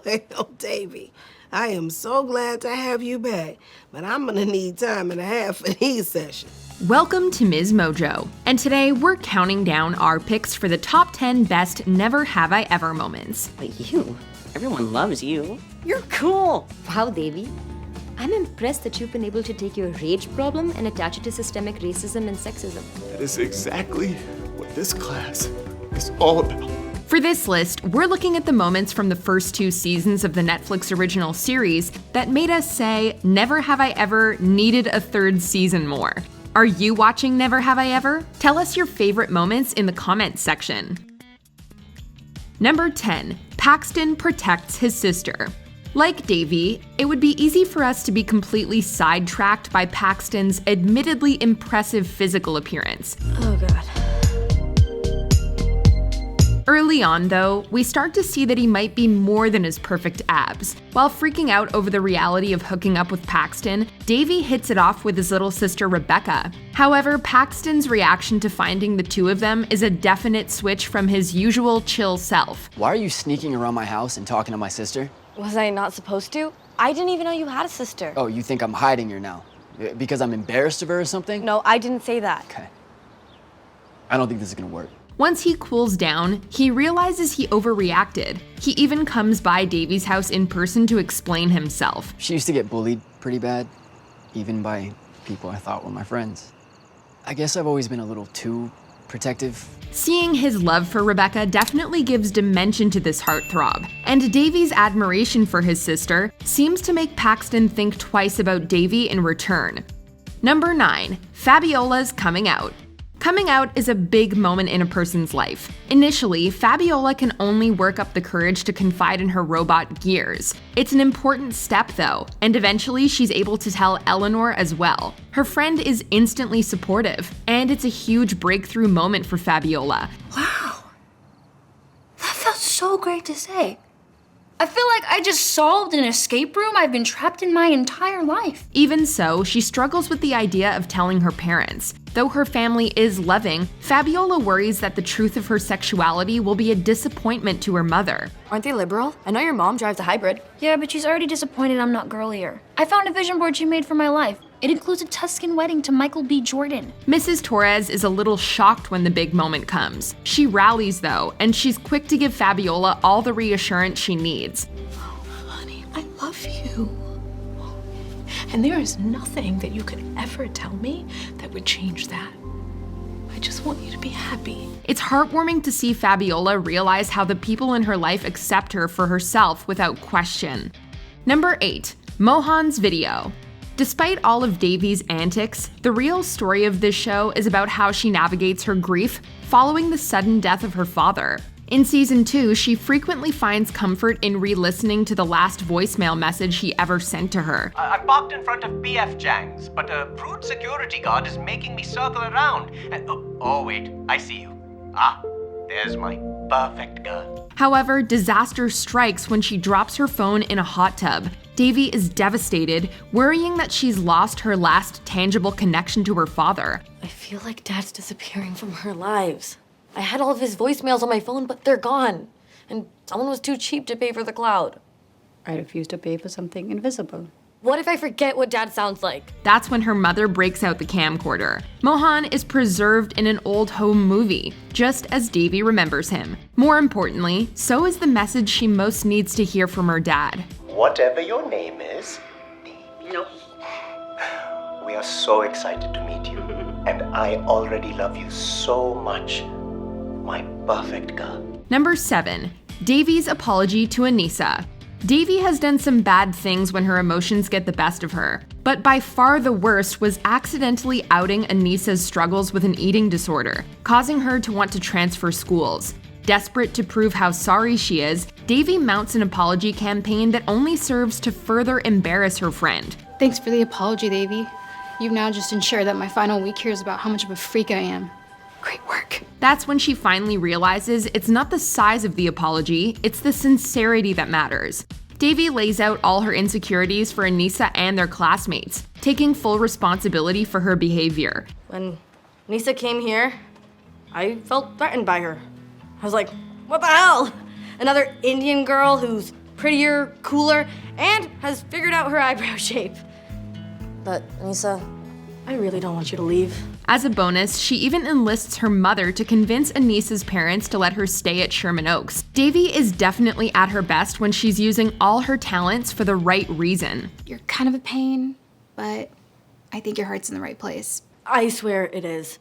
Well, Davy, I am so glad to have you back, but I'm gonna need time and a half for these sessions. Welcome to MsMojo, and today we're counting down our picks for the top 10 best Never Have I Ever moments. But you, everyone loves you. You're cool. Wow, Devi. I'm impressed that you've been able to take your rage problem and attach it to systemic racism and sexism. That is exactly what this class is all about. For this list, we're looking at the moments from the first 2 seasons of the Netflix original series that made us say, never have I ever needed a 3rd season more. Are you watching Never Have I Ever? Tell us your favorite moments in the comments section. Number 10, Paxton protects his sister. Like Devi, it would be easy for us to be completely sidetracked by Paxton's admittedly impressive physical appearance. Oh god. Early on, though, we start to see that he might be more than his perfect abs. While freaking out over the reality of hooking up with Paxton, Devi hits it off with his little sister Rebecca. However, Paxton's reaction to finding the two of them is a definite switch from his usual chill self. Why are you sneaking around my house and talking to my sister? Was I not supposed to? I didn't even know you had a sister. Oh, you think I'm hiding her now? Because I'm embarrassed of her or something? No, I didn't say that. Okay. I don't think this is gonna work. Once he cools down, he realizes he overreacted. He even comes by Davy's house in person to explain himself. She used to get bullied pretty bad, even by people I thought were my friends. I guess I've always been a little too protective. Seeing his love for Rebecca definitely gives dimension to this heartthrob, and Davy's admiration for his sister seems to make Paxton think twice about Devi in return. Number 9, Fabiola's coming out. Coming out is a big moment in a person's life. Initially, Fabiola can only work up the courage to confide in her robot gears. It's an important step though, and eventually she's able to tell Eleanor as well. Her friend is instantly supportive, and it's a huge breakthrough moment for Fabiola. Wow. That felt so great to say. I feel like I just solved an escape room I've been trapped in my entire life. Even so, she struggles with the idea of telling her parents. Though her family is loving, Fabiola worries that the truth of her sexuality will be a disappointment to her mother. Aren't they liberal? I know your mom drives a hybrid. Yeah, but she's already disappointed I'm not girlier. I found a vision board she made for my life. It includes a Tuscan wedding to Michael B. Jordan. Mrs. Torres is a little shocked when the big moment comes. She rallies though, and she's quick to give Fabiola all the reassurance she needs. Honey, I love you. And there is nothing that you could ever tell me that would change that. I just want you to be happy. It's heartwarming to see Fabiola realize how the people in her life accept her for herself without question. Number 8, Mohan's video. Despite all of Devi's antics, the real story of this show is about how she navigates her grief following the sudden death of her father. In season 2, she frequently finds comfort in re-listening to the last voicemail message he ever sent to her. I parked in front of PF Chang's, but a prude security guard is making me circle around. And, oh wait, I see you. There's my perfect girl. However, disaster strikes when she drops her phone in a hot tub. Devi is devastated, worrying that she's lost her last tangible connection to her father. I feel like Dad's disappearing from our lives. I had all of his voicemails on my phone, but they're gone. And someone was too cheap to pay for the cloud. I refuse to pay for something invisible. What if I forget what Dad sounds like? That's when her mother breaks out the camcorder. Mohan is preserved in an old home movie, just as Devi remembers him. More importantly, so is the message she most needs to hear from her dad. Whatever your name is, Devi. We are so excited to meet you, and I already love you so much. My perfect girl. Number 7, Devi's apology to Aneesa. Devi has done some bad things when her emotions get the best of her, but by far the worst was accidentally outing Aneesa's struggles with an eating disorder, causing her to want to transfer schools. Desperate to prove how sorry she is, Devi mounts an apology campaign that only serves to further embarrass her friend. Thanks for the apology, Devi. You've now just ensured that my final week here is about how much of a freak I am. Great work. That's when she finally realizes it's not the size of the apology, it's the sincerity that matters. Devi lays out all her insecurities for Aneesa and their classmates, taking full responsibility for her behavior. When Aneesa came here, I felt threatened by her. I was like, what the hell? Another Indian girl who's prettier, cooler, and has figured out her eyebrow shape. But, Aneesa, I really don't want you to leave. As a bonus, she even enlists her mother to convince Aneesa's parents to let her stay at Sherman Oaks. Devi is definitely at her best when she's using all her talents for the right reason. You're kind of a pain, but I think your heart's in the right place. I swear it is.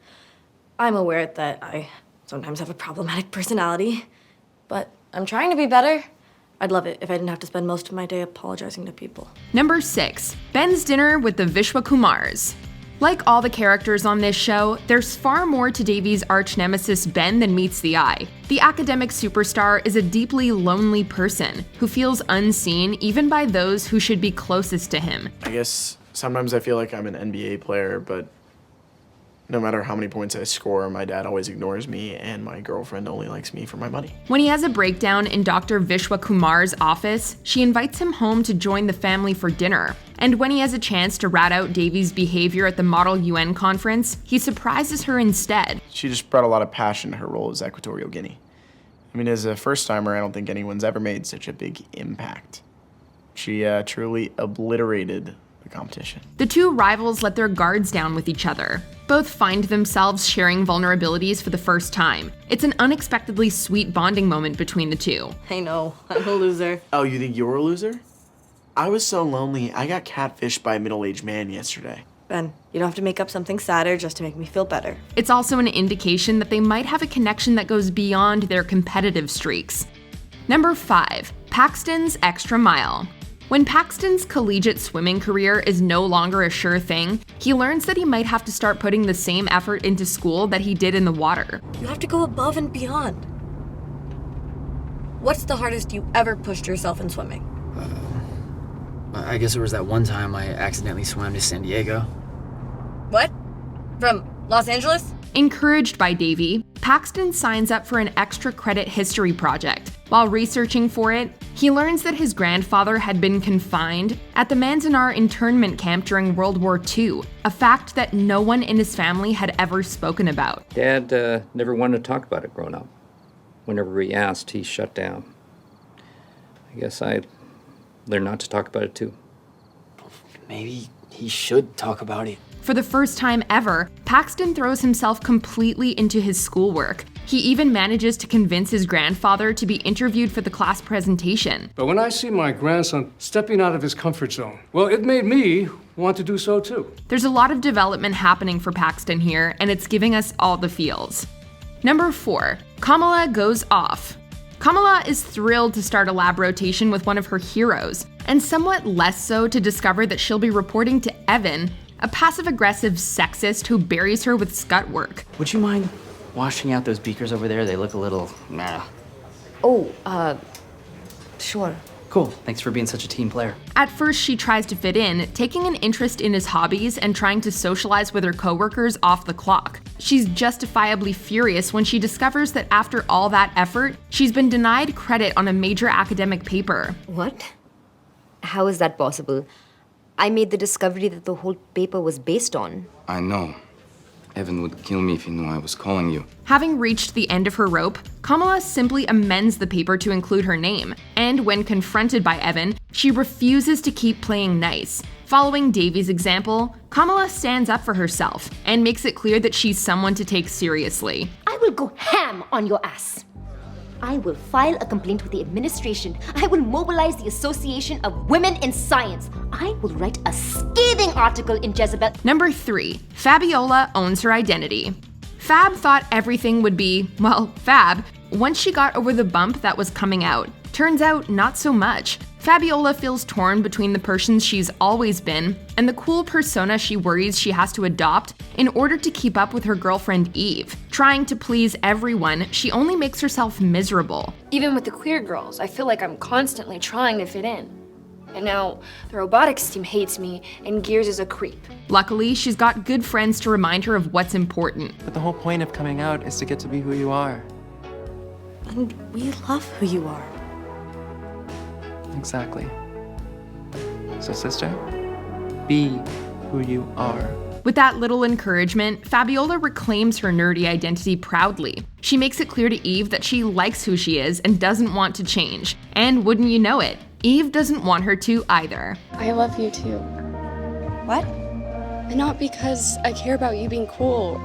I'm aware that I sometimes have a problematic personality, but I'm trying to be better. I'd love it if I didn't have to spend most of my day apologizing to people. Number 6. Ben's dinner with the Vishwakumars. Like all the characters on this show, there's far more to Devi's arch-nemesis Ben than meets the eye. The academic superstar is a deeply lonely person who feels unseen even by those who should be closest to him. I guess sometimes I feel like I'm an NBA player, but no matter how many points I score, my dad always ignores me, and my girlfriend only likes me for my money. When he has a breakdown in Dr. Vishwakumar's office, she invites him home to join the family for dinner. And when he has a chance to rat out Devi's behavior at the Model UN conference, he surprises her instead. She just brought a lot of passion to her role as Equatorial Guinea. I mean, as a first-timer, I don't think anyone's ever made such a big impact. She truly obliterated the competition. The two rivals let their guards down with each other. Both find themselves sharing vulnerabilities for the first time. It's an unexpectedly sweet bonding moment between the two. I know, I'm a loser. Oh, you think you're a loser? I was so lonely, I got catfished by a middle-aged man yesterday. Ben, you don't have to make up something sadder just to make me feel better. It's also an indication that they might have a connection that goes beyond their competitive streaks. Number 5. Paxton's extra mile. When Paxton's collegiate swimming career is no longer a sure thing, he learns that he might have to start putting the same effort into school that he did in the water. You have to go above and beyond. What's the hardest you ever pushed yourself in swimming? I guess it was that one time I accidentally swam to San Diego. What? From Los Angeles? Encouraged by Devi, Paxton signs up for an extra credit history project. While researching for it, he learns that his grandfather had been confined at the Manzanar internment camp during World War II, a fact that no one in his family had ever spoken about. Dad never wanted to talk about it growing up. Whenever we asked, he shut down. I guess I learned not to talk about it too. Maybe he should talk about it. For the first time ever, Paxton throws himself completely into his schoolwork. He even manages to convince his grandfather to be interviewed for the class presentation. But when I see my grandson stepping out of his comfort zone, well, it made me want to do so too. There's a lot of development happening for Paxton here, and it's giving us all the feels. Number 4. Kamala goes off. Kamala is thrilled to start a lab rotation with one of her heroes, and somewhat less so to discover that she'll be reporting to Evan, a passive-aggressive sexist who buries her with scut work. Would you mind washing out those beakers over there? They look a little, nah. Oh, sure. Cool, thanks for being such a team player. At first, she tries to fit in, taking an interest in his hobbies and trying to socialize with her coworkers off the clock. She's justifiably furious when she discovers that after all that effort, she's been denied credit on a major academic paper. What? How is that possible? I made the discovery that the whole paper was based on. I know. Evan would kill me if he knew I was calling you. Having reached the end of her rope, Kamala simply amends the paper to include her name, and when confronted by Evan, she refuses to keep playing nice. Following Devi's example, Kamala stands up for herself and makes it clear that she's someone to take seriously. I will go ham on your ass. I will file a complaint with the administration. I will mobilize the Association of Women in Science. I will write a scathing article in Jezebel. Number 3. Fabiola owns her identity. Fab thought everything would be, well, fab, once she got over the bump that was coming out. Turns out, not so much. Fabiola feels torn between the person she's always been and the cool persona she worries she has to adopt in order to keep up with her girlfriend Eve. Trying to please everyone, she only makes herself miserable. Even with the queer girls, I feel like I'm constantly trying to fit in. And now the robotics team hates me, and Gears is a creep. Luckily, she's got good friends to remind her of what's important. But the whole point of coming out is to get to be who you are. And we love who you are. Exactly. So, sister, be who you are. With that little encouragement, Fabiola reclaims her nerdy identity proudly. She makes it clear to Eve that she likes who she is and doesn't want to change. And wouldn't you know it, Eve doesn't want her to either. I love you too. What? And not because I care about you being cool.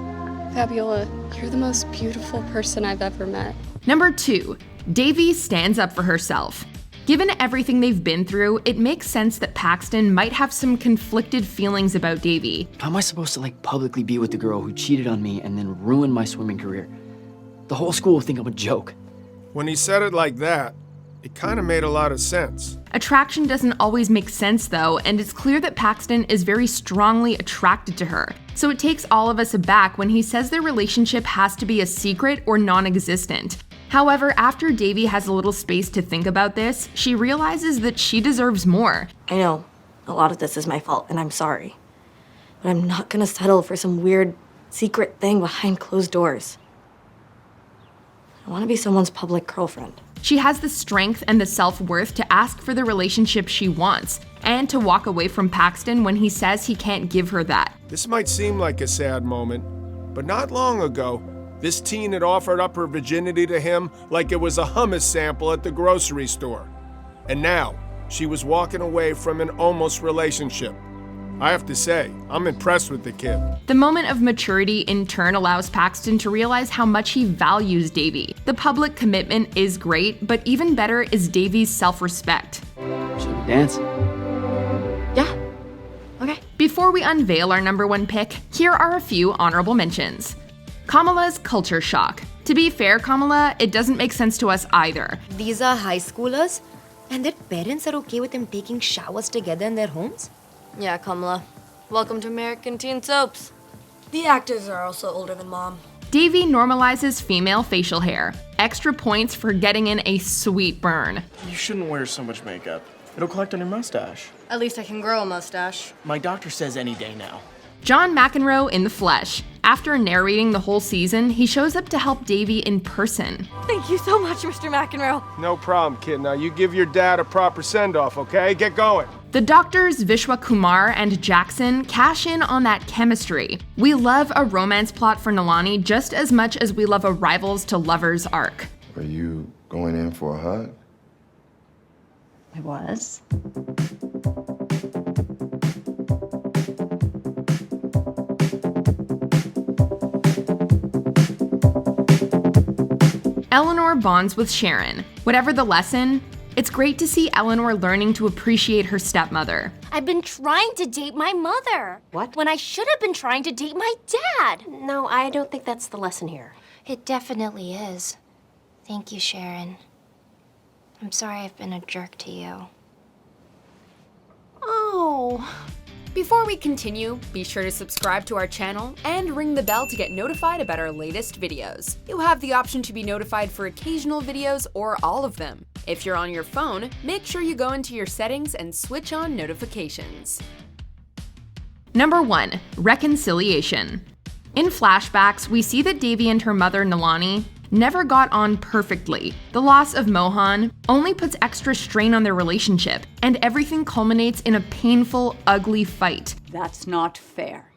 Fabiola, you're the most beautiful person I've ever met. Number 2, Devi stands up for herself. Given everything they've been through, it makes sense that Paxton might have some conflicted feelings about Devi. How am I supposed to publicly be with the girl who cheated on me and then ruined my swimming career? The whole school will think I'm a joke. When he said it like that, it kind of made a lot of sense. Attraction doesn't always make sense though, and it's clear that Paxton is very strongly attracted to her. So it takes all of us aback when he says their relationship has to be a secret or non-existent. However, after Devi has a little space to think about this, she realizes that she deserves more. I know, a lot of this is my fault, and I'm sorry. But I'm not gonna settle for some weird, secret thing behind closed doors. I wanna be someone's public girlfriend. She has the strength and the self-worth to ask for the relationship she wants, and to walk away from Paxton when he says he can't give her that. This might seem like a sad moment, but not long ago, this teen had offered up her virginity to him like it was a hummus sample at the grocery store. And now, she was walking away from an almost relationship. I have to say, I'm impressed with the kid. The moment of maturity in turn allows Paxton to realize how much he values Devi. The public commitment is great, but even better is Devi's self-respect. Should we dance? Yeah. Okay. Before we unveil our number 1 pick, here are a few honorable mentions. Kamala's culture shock. To be fair, Kamala, it doesn't make sense to us either. These are high schoolers, and their parents are okay with them taking showers together in their homes? Yeah, Kamala. Welcome to American teen soaps. The actors are also older than Mom. Devi normalizes female facial hair. Extra points for getting in a sweet burn. You shouldn't wear so much makeup. It'll collect on your mustache. At least I can grow a mustache. My doctor says any day now. John McEnroe in the flesh. After narrating the whole season, he shows up to help Devi in person. Thank you so much, Mr. McEnroe. No problem, kid. Now you give your dad a proper send-off, okay? Get going. The doctors Vishwa Kumar and Jackson cash in on that chemistry. We love a romance plot for Nalani just as much as we love a rivals to lovers arc. Are you going in for a hug? I was. Eleanor bonds with Sharon. Whatever the lesson, it's great to see Eleanor learning to appreciate her stepmother. I've been trying to date my mother. What? When I should have been trying to date my dad. No, I don't think that's the lesson here. It definitely is. Thank you, Sharon. I'm sorry I've been a jerk to you. Oh. Before we continue, be sure to subscribe to our channel and ring the bell to get notified about our latest videos. You'll have the option to be notified for occasional videos or all of them. If you're on your phone, make sure you go into your settings and switch on notifications. Number 1, reconciliation. In flashbacks, we see that Devi and her mother Nalani never got on perfectly. The loss of Mohan only puts extra strain on their relationship, and everything culminates in a painful, ugly fight. That's not fair.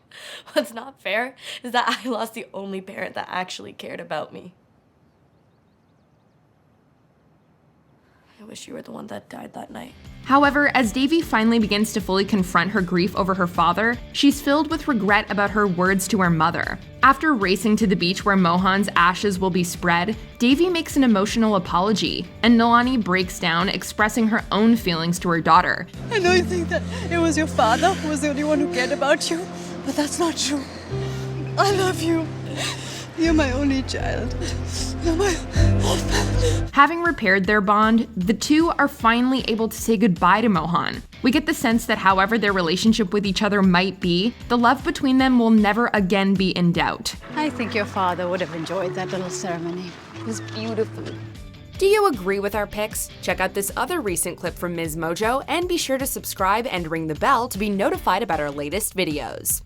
What's not fair is that I lost the only parent that actually cared about me. I wish you were the one that died that night. However, as Devi finally begins to fully confront her grief over her father, she's filled with regret about her words to her mother. After racing to the beach where Mohan's ashes will be spread, Devi makes an emotional apology, and Nalani breaks down, expressing her own feelings to her daughter. I know you think that it was your father who was the only one who cared about you, but that's not true. I love you. You're my only child. You're my whole family. Having repaired their bond, the two are finally able to say goodbye to Mohan. We get the sense that however their relationship with each other might be, the love between them will never again be in doubt. I think your father would have enjoyed that little ceremony. It was beautiful. Do you agree with our picks? Check out this other recent clip from MsMojo and be sure to subscribe and ring the bell to be notified about our latest videos.